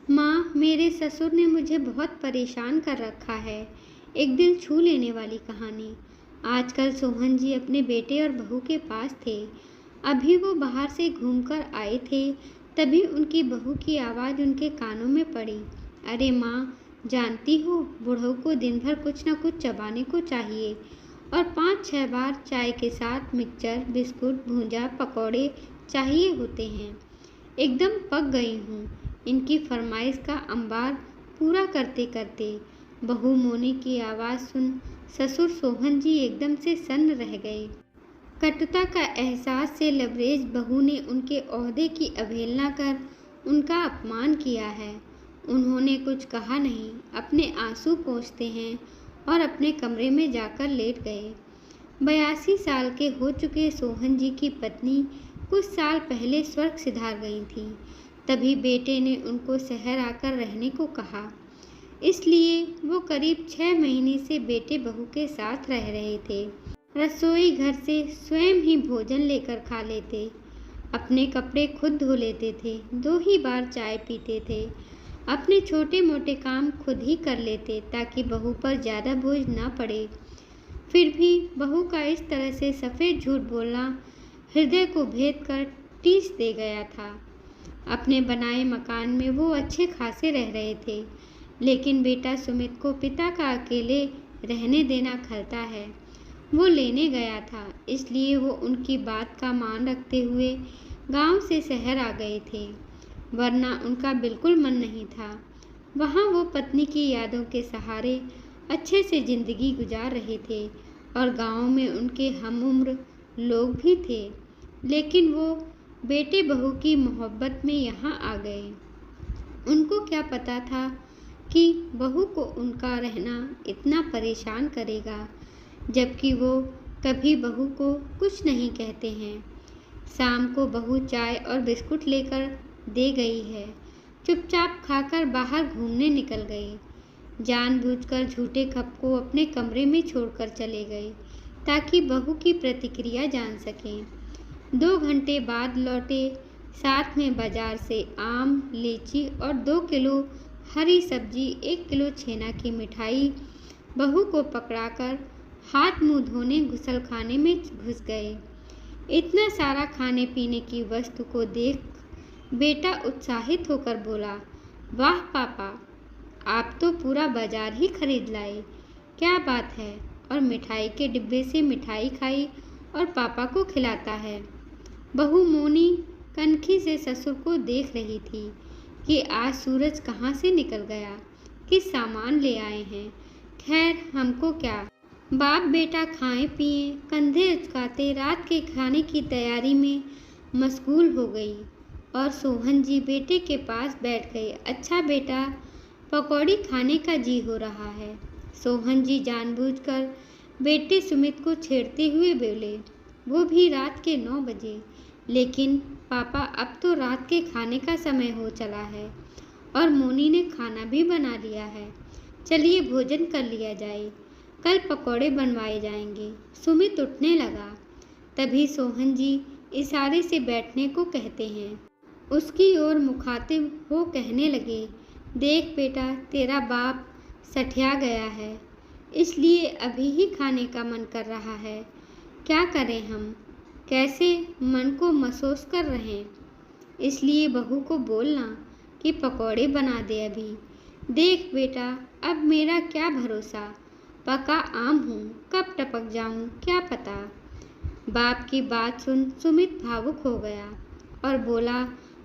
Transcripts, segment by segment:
माँ, मेरे ससुर ने मुझे बहुत परेशान कर रखा है। एक दिल छू लेने वाली कहानी। आजकल सोहन जी अपने बेटे और बहू के पास थे। अभी वो बाहर से घूमकर आए थे, तभी उनकी बहू की आवाज़ उनके कानों में पड़ी। अरे माँ, जानती हो, बूढ़ों को दिन भर कुछ न कुछ चबाने को चाहिए और 5-6 बार चाय के साथ मिक्सचर, बिस्कुट, भूंजा, पकौड़े चाहिए होते हैं। एकदम पक गई हूँ इनकी फरमाइश का अंबार पूरा करते करते। बहू मोनी की आवाज़ सुन ससुर सोहन जी एकदम से सन्न रह गए। कटुता का एहसास से लबरेज बहू ने उनके ओहदे की अवहेलना कर उनका अपमान किया है। उन्होंने कुछ कहा नहीं, अपने आंसू पोंछते हैं और अपने कमरे में जाकर लेट गए। 82 साल के हो चुके सोहन जी की पत्नी कुछ साल पहले स्वर्ग सिधार गई थी। तभी बेटे ने उनको शहर आकर रहने को कहा, इसलिए वो करीब 6 महीने से बेटे बहू के साथ रह रहे थे। रसोई घर से स्वयं ही भोजन लेकर खा लेते, अपने कपड़े खुद धो लेते थे, 2 ही बार चाय पीते थे, अपने छोटे मोटे काम खुद ही कर लेते ताकि बहू पर ज़्यादा बोझ ना पड़े। फिर भी बहू का इस तरह से सफ़ेद झूठ बोलना हृदय को भेद कर टीस दे गया था। अपने बनाए मकान में वो अच्छे खासे रह रहे थे, लेकिन बेटा सुमित को पिता का अकेले रहने देना खलता है। वो लेने गया था, इसलिए वो उनकी बात का मान रखते हुए गांव से शहर आ गए थे, वरना उनका बिल्कुल मन नहीं था। वहाँ वो पत्नी की यादों के सहारे अच्छे से ज़िंदगी गुजार रहे थे और गांव में उनके हमउम्र लोग भी थे, लेकिन वो बेटे बहू की मोहब्बत में यहाँ आ गए। उनको क्या पता था कि बहू को उनका रहना इतना परेशान करेगा, जबकि वो कभी बहू को कुछ नहीं कहते हैं। शाम को बहू चाय और बिस्कुट लेकर दे गई है। चुपचाप खाकर बाहर घूमने निकल गई। जानबूझकर झूठे खप को अपने कमरे में छोड़कर चले गए ताकि बहू की प्रतिक्रिया जान सकें। 2 घंटे बाद लौटे, साथ में बाजार से आम, लीची और 2 किलो हरी सब्जी, 1 किलो छेना की मिठाई बहू को पकड़ाकर हाथ मुंह धोने गुसलखाने में घुस गए। इतना सारा खाने पीने की वस्तु को देख बेटा उत्साहित होकर बोला, वाह पापा, आप तो पूरा बाजार ही खरीद लाए, क्या बात है। और मिठाई के डिब्बे से मिठाई खाई और पापा को खिलाता है। बहू मोनी कनखी से ससुर को देख रही थी कि आज सूरज कहाँ से निकल गया, किस सामान ले आए हैं। खैर, हमको क्या। बाप बेटा खाएं पिए कंधे उचकाते रात के खाने की तैयारी में मशगूल हो गई और सोहन जी बेटे के पास बैठ गए। अच्छा बेटा, पकौड़ी खाने का जी हो रहा है। सोहन जी जानबूझकर बेटे सुमित को छेड़ते हुए बोले, वो भी रात के 9 बजे। लेकिन पापा, अब तो रात के खाने का समय हो चला है और मोनी ने खाना भी बना लिया है। चलिए भोजन कर लिया जाए, कल पकौड़े बनवाए जाएंगे। सुमित उठने लगा, तभी सोहन जी इशारे से बैठने को कहते हैं। उसकी ओर मुखातिब हो कहने लगे, देख बेटा, तेरा बाप सठिया गया है, इसलिए अभी ही खाने का मन कर रहा है। क्या करें हम, कैसे मन को महसूस कर रहे हैं, इसलिए बहू को बोलना कि पकौड़े बना दे अभी। देख बेटा, अब मेरा क्या भरोसा, पका आम हूँ, कब टपक जाऊँ क्या पता। बाप की बात सुन सुमित भावुक हो गया और बोला,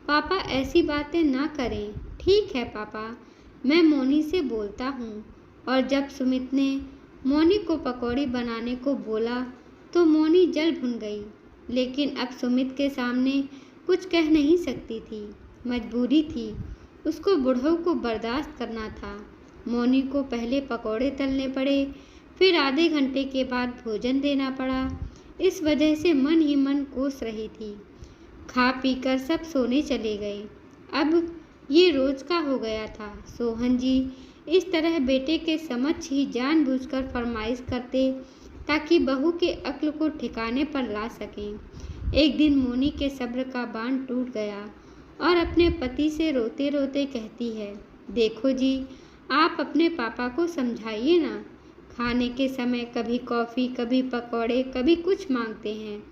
पापा ऐसी बातें ना करें। ठीक है पापा, मैं मोनी से बोलता हूँ। और जब सुमित ने मोनी को पकौड़ी बनाने को बोला तो मोनी जल भुन गई, लेकिन अब सुमित के सामने कुछ कह नहीं सकती थी, मजबूरी थी, उसको बुढ़ऊ को बर्दाश्त करना था। मोनी को पहले पकौड़े तलने पड़े, फिर आधे घंटे के बाद भोजन देना पड़ा। इस वजह से मन ही मन कोस रही थी। खा पीकर सब सोने चले गए। अब ये रोज का हो गया था। सोहन जी इस तरह बेटे के समक्ष ही जानबूझकर फरमाइश करते ताकि बहू के अक्ल को ठिकाने पर ला सकें। एक दिन मोनी के सब्र का बांध टूट गया और अपने पति से रोते रोते कहती है, देखो जी, आप अपने पापा को समझाइए ना। खाने के समय कभी कॉफ़ी, कभी पकौड़े, कभी कुछ मांगते हैं।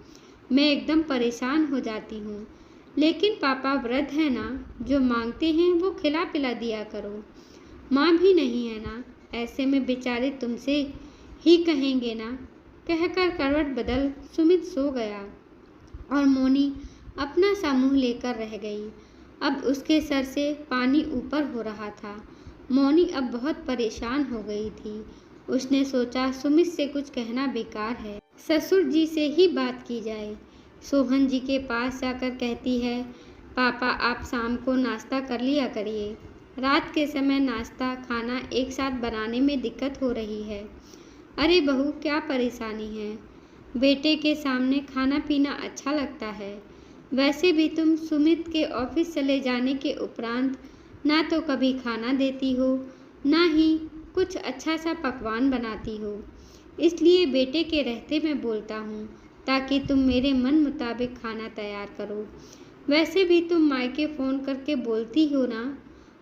मैं एकदम परेशान हो जाती हूँ। लेकिन पापा वृद्ध है ना, जो मांगते हैं वो खिला पिला दिया करो। माँ भी नहीं है ना, ऐसे में बेचारे तुमसे ही कहेंगे ना। कहकर करवट बदल सुमित सो गया और मोनी अपना सा मुँह लेकर रह गई। अब उसके सर से पानी ऊपर हो रहा था। मोनी अब बहुत परेशान हो गई थी। उसने सोचा सुमित से कुछ कहना बेकार है, ससुर जी से ही बात की जाए। सोहन जी के पास जाकर कहती है, पापा आप शाम को नाश्ता कर लिया करिए। रात के समय नाश्ता खाना एक साथ बनाने में दिक्कत हो रही है। अरे बहू, क्या परेशानी है? बेटे के सामने खाना पीना अच्छा लगता है। वैसे भी तुम सुमित के ऑफिस चले जाने के उपरांत ना तो कभी खाना देती हो, ना ही कुछ अच्छा सा पकवान बनाती हो। इसलिए बेटे के रहते मैं बोलता हूँ, ताकि तुम मेरे मन मुताबिक खाना तैयार करो। वैसे भी तुम मायके फ़ोन करके बोलती हो ना,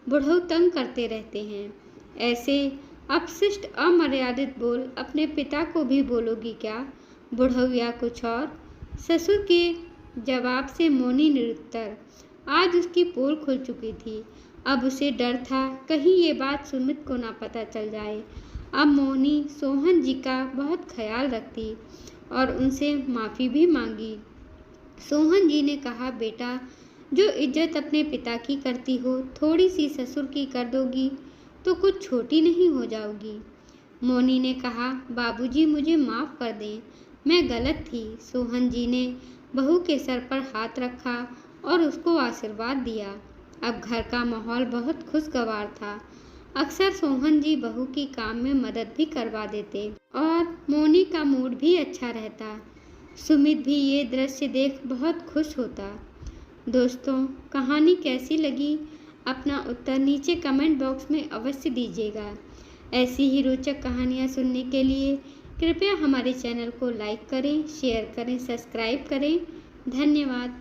बुढ़ऊ तंग करते रहते हैं। ऐसे अपशिष्ट अमर्यादित बोल अपने पिता को भी बोलोगी क्या, बुढ़ऊ या कुछ और? ससुर के जवाब से मोनी निरुत्तर। आज उसकी पोल खुल चुकी थी। अब उसे डर था कहीं ये बात सुमित को ना पता चल जाए। अब मोनी सोहन जी का बहुत ख्याल रखती और उनसे माफ़ी भी मांगी। सोहन जी ने कहा, बेटा, जो इज्जत अपने पिता की करती हो, थोड़ी सी ससुर की कर दोगी तो कुछ छोटी नहीं हो जाओगी। मोनी ने कहा, बाबूजी मुझे माफ़ कर दें, मैं गलत थी। सोहन जी ने बहू के सर पर हाथ रखा और उसको आशीर्वाद दिया। अब घर का माहौल बहुत खुशगवार था। अक्सर सोहन जी बहू की काम में मदद भी करवा देते और मोनी का मूड भी अच्छा रहता। सुमित भी ये दृश्य देख बहुत खुश होता। दोस्तों, कहानी कैसी लगी? अपना उत्तर नीचे कमेंट बॉक्स में अवश्य दीजिएगा। ऐसी ही रोचक कहानियाँ सुनने के लिए कृपया हमारे चैनल को लाइक करें, शेयर करें, सब्सक्राइब करें। धन्यवाद।